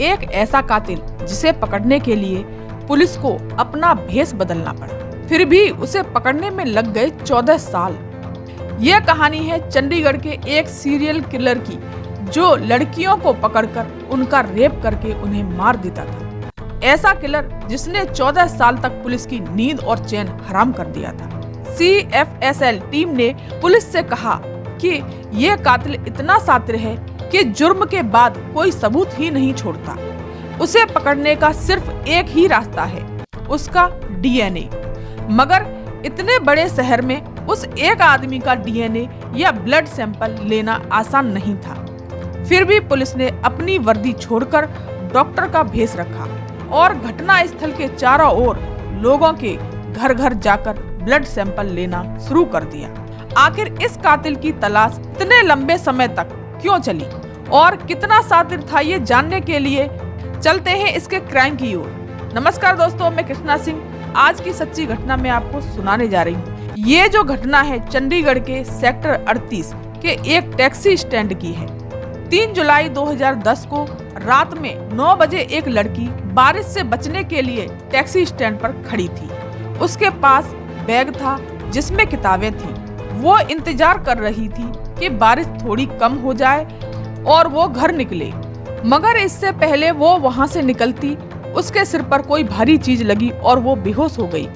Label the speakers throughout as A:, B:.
A: एक ऐसा कातिल जिसे पकड़ने के लिए पुलिस को अपना भेष बदलना पड़ा, फिर भी उसे पकड़ने में लग गए 14 साल। यह कहानी है चंडीगढ़ के एक सीरियल किलर की, जो लड़कियों को पकड़कर उनका रेप करके उन्हें मार देता था। ऐसा किलर जिसने 14 साल तक पुलिस की नींद और चैन हराम कर दिया था। CFSL टीम ने पुलिस से कहा कि यह कातिल इतना शातिर है कि जुर्म के बाद कोई सबूत ही नहीं छोड़ता। उसे पकड़ने का सिर्फ एक ही रास्ता है, उसका DNA। मगर इतने बड़े शहर में उस एक आदमी का DNA या ब्लड सैंपल लेना आसान नहीं था। फिर भी पुलिस ने अपनी वर्दी छोड़कर डॉक्टर का भेष रखा और घटना स्थल के चारों ओर लोगों के घर घर जाकर ब्लड सैंपल लेना शुरू कर दिया। आखिर इस कातिल की तलाश इतने लंबे समय तक क्यों चली और कितना शातिर था, ये जानने के लिए चलते हैं इसके क्राइम की ओर। नमस्कार दोस्तों, मैं कृष्णा सिंह आज की सच्ची घटना में आपको सुनाने जा रही हूँ। ये जो घटना है चंडीगढ़ के सेक्टर 38 के एक टैक्सी स्टैंड की है। 3 जुलाई 2010 को रात में 9 बजे एक लड़की बारिश से बचने के लिए टैक्सी स्टैंड पर खड़ी थी। उसके पास बैग था जिसमें किताबें थीं। वो इंतजार कर रही थी कि बारिश थोड़ी कम हो जाए और वो घर निकले। मगर इससे पहले वो वहां से निकलती, उसके सिर पर कोई भारी चीज लगी और वो बेहोश हो गई।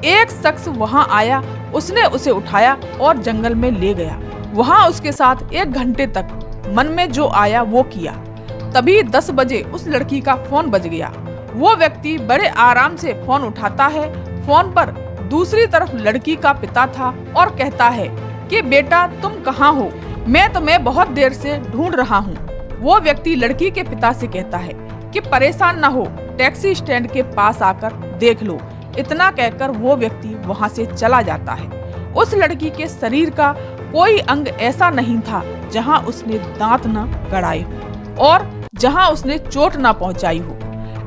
A: एक शख्स वहां आया, उसने उसे उठाया और जंगल में ले गया। वहां उसके साथ 1 घंटे तक मन में जो आया वो किया। तभी 10 बजे उस लड़की का फोन बज गया। वो व्यक्ति बड़े आराम से फोन उठाता है। फोन पर दूसरी तरफ लड़की का पिता था और कहता है कि बेटा तुम कहाँ हो, मैं तुम्हें बहुत देर से ढूंढ रहा हूँ। वो व्यक्ति लड़की के पिता से कहता है कि परेशान न हो, टैक्सी स्टैंड के पास आकर देख लो। इतना कहकर वो व्यक्ति वहाँ से चला जाता है। उस लड़की के शरीर का कोई अंग ऐसा नहीं था जहाँ उसने दांत न गड़ाए हो और जहाँ उसने चोट न पहुँचाई हो।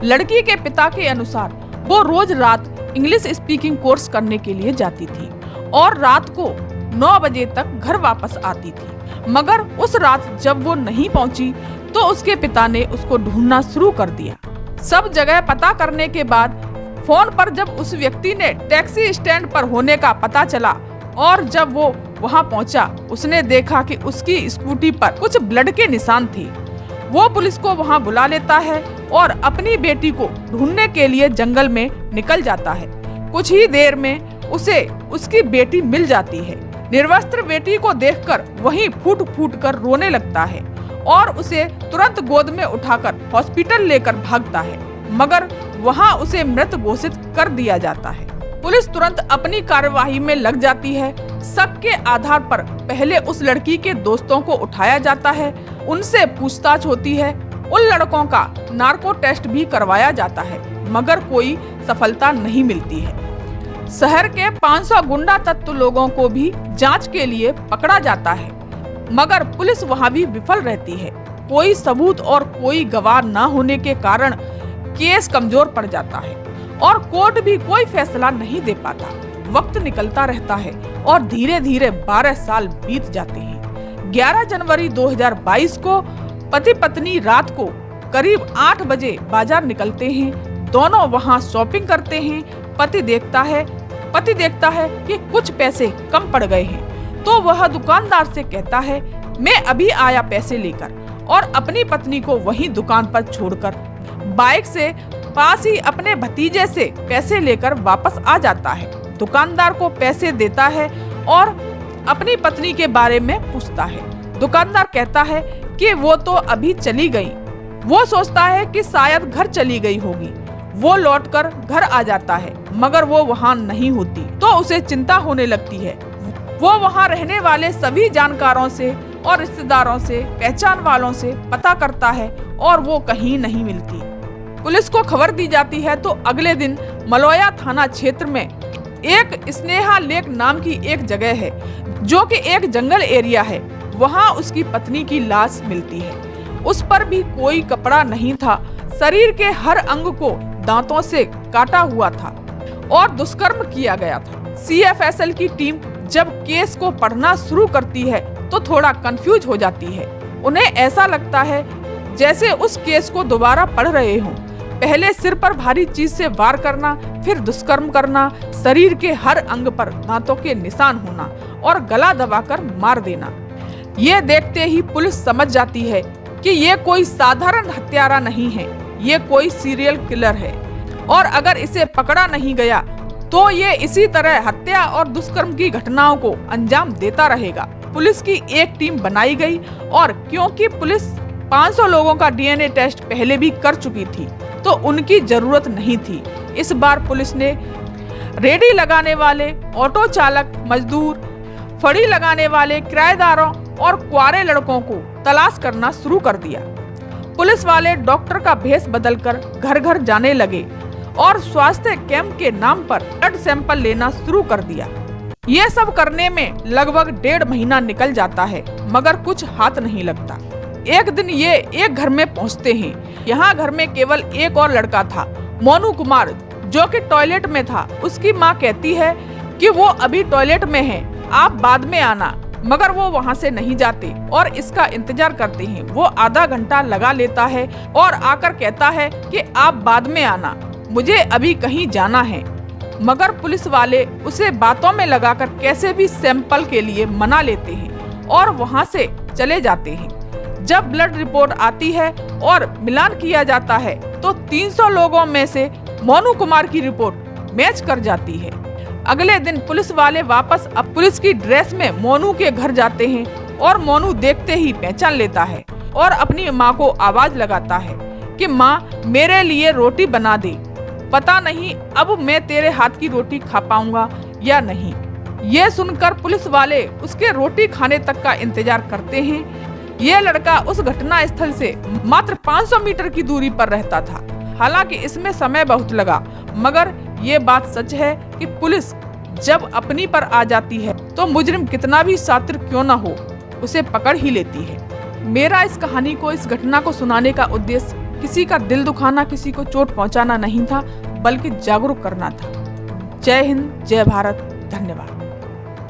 A: लड़की के पिता के अनुसार वो रोज रात इंग्लिश स्पीकिंग कोर्स करने के लिए जाती थी और रात को 9 बजे तक घर वापस आती थी। मगर उस रात जब वो नहीं पहुंची तो उसके पिता ने उसको ढूंढना शुरू कर दिया। सब जगह पता करने के बाद फोन पर जब उस व्यक्ति ने टैक्सी स्टैंड पर होने का पता चला और जब वो वहां पहुंचा, उसने देखा कि उसकी स्कूटी पर कुछ ब्लड के निशान थे। वो पुलिस को वहां बुला लेता है और अपनी बेटी को ढूंढने के लिए जंगल में निकल जाता है। कुछ ही देर में उसे उसकी बेटी मिल जाती है। निर्वस्त्र बेटी को देखकर वहीं फूट फूट कर रोने लगता है और उसे तुरंत गोद में उठाकर हॉस्पिटल लेकर भागता है, मगर वहां उसे मृत घोषित कर दिया जाता है। पुलिस तुरंत अपनी कार्यवाही में लग जाती है। शक के आधार पर पहले उस लड़की के दोस्तों को उठाया जाता है, उनसे पूछताछ होती है। उन लड़कों का नार्को टेस्ट भी करवाया जाता है, मगर कोई सफलता नहीं मिलती है। शहर के 500 गुंडा तत्व लोगों को भी जांच के लिए पकड़ा जाता है, मगर पुलिस वहां भी विफल रहती है। कोई सबूत और कोई गवाह न होने के कारण केस कमजोर पड़ जाता है और कोर्ट भी कोई फैसला नहीं दे पाता। वक्त निकलता रहता है और धीरे धीरे 12 साल बीत जाते हैं। 11 जनवरी 2022 को पति पत्नी रात को करीब 8 बजे बाजार निकलते हैं। दोनों वहां शॉपिंग करते हैं। पति देखता है कि कुछ पैसे कम पड़ गए हैं, तो वह दुकानदार से कहता है मैं अभी आया पैसे लेकर, और अपनी पत्नी को वहीं दुकान पर छोड़कर बाइक से पास ही अपने भतीजे से पैसे लेकर वापस आ जाता है। दुकानदार को पैसे देता है और अपनी पत्नी के बारे में पूछता है। दुकानदार कहता है कि वो तो अभी चली गई। वो सोचता है कि शायद घर चली गई होगी। वो लौटकर घर आ जाता है, मगर वो वहाँ नहीं होती, तो उसे चिंता होने लगती है। वो वहाँ रहने वाले सभी जानकारों से और रिश्तेदारों से, पहचान वालों से पता करता है और वो कहीं नहीं मिलती। पुलिस को खबर दी जाती है तो अगले दिन मलोया थाना क्षेत्र में एक स्नेहा लेक नाम की एक जगह है, जो कि एक जंगल एरिया है। वहाँ उसकी पत्नी की लाश मिलती है। उस पर भी कोई कपड़ा नहीं था। शरीर के हर अंग को दांतों से काटा हुआ था और दुष्कर्म किया गया था। CFSL की टीम जब केस को पढ़ना शुरू करती है तो थोड़ा कंफ्यूज हो जाती है। उन्हें ऐसा लगता है जैसे उस केस को दोबारा पढ़ रहे हों। पहले सिर पर भारी चीज से वार करना, फिर दुष्कर्म करना, शरीर के हर अंग पर दांतों के निशान होना और गला दबाकर मार देना। ये देखते ही पुलिस समझ जाती है कि ये कोई साधारण हत्यारा नहीं है, ये कोई सीरियल किलर है और अगर इसे पकड़ा नहीं गया तो ये इसी तरह हत्या और दुष्कर्म की घटनाओं को अंजाम देता रहेगा। पुलिस की एक टीम बनाई गई और क्योंकि पुलिस 500 लोगों का डीएनए टेस्ट पहले भी कर चुकी थी तो उनकी जरूरत नहीं थी। इस बार पुलिस ने रेडी लगाने वाले, ऑटो चालक, मजदूर, फड़ी लगाने वाले, किराएदारों और कुंवारे लड़कों को तलाश करना शुरू कर दिया। पुलिस वाले डॉक्टर का भेष बदलकर घर घर जाने लगे और स्वास्थ्य कैंप के नाम पर ब्लड सैंपल लेना शुरू कर दिया। ये सब करने में लगभग 1.5 महीना निकल जाता है मगर कुछ हाथ नहीं लगता। एक दिन ये एक घर में पहुंचते हैं। यहाँ घर में केवल एक और लड़का था, मोनू कुमार, जो कि टॉयलेट में था। उसकी माँ कहती है कि वो अभी टॉयलेट में है, आप बाद में आना, मगर वो वहाँ से नहीं जाते और इसका इंतजार करते हैं। वो आधा घंटा लगा लेता है और आकर कहता है कि आप बाद में आना, मुझे अभी कहीं जाना है। मगर पुलिस वाले उसे बातों में लगाकर कैसे भी सैंपल के लिए मना लेते हैं और वहाँ से चले जाते हैं। जब ब्लड रिपोर्ट आती है और मिलान किया जाता है तो 300 लोगों में से मोनू कुमार की रिपोर्ट मैच कर जाती है। अगले दिन पुलिस वाले वापस अब पुलिस की ड्रेस में मोनू के घर जाते हैं और मोनू देखते ही पहचान लेता है और अपनी माँ को आवाज लगाता है कि माँ, मेरे लिए रोटी बना दे, पता नहीं अब मैं तेरे हाथ की रोटी खा पाऊंगा या नहीं। ये सुनकर पुलिस वाले उसके रोटी खाने तक का इंतजार करते हैं। ये लड़का उस घटना स्थल से मात्र 500 मीटर की दूरी पर रहता था। हालांकि इसमें समय बहुत लगा, मगर ये बात सच है कि पुलिस जब अपनी पर आ जाती है तो मुजरिम कितना भी शातिर क्यों ना हो, उसे पकड़ ही लेती है। मेरा इस कहानी को, इस घटना को सुनाने का उद्देश्य किसी का दिल दुखाना, किसी को चोट पहुंचाना नहीं था, बल्कि जागरूक करना था। जय हिंद, जय भारत, धन्यवाद।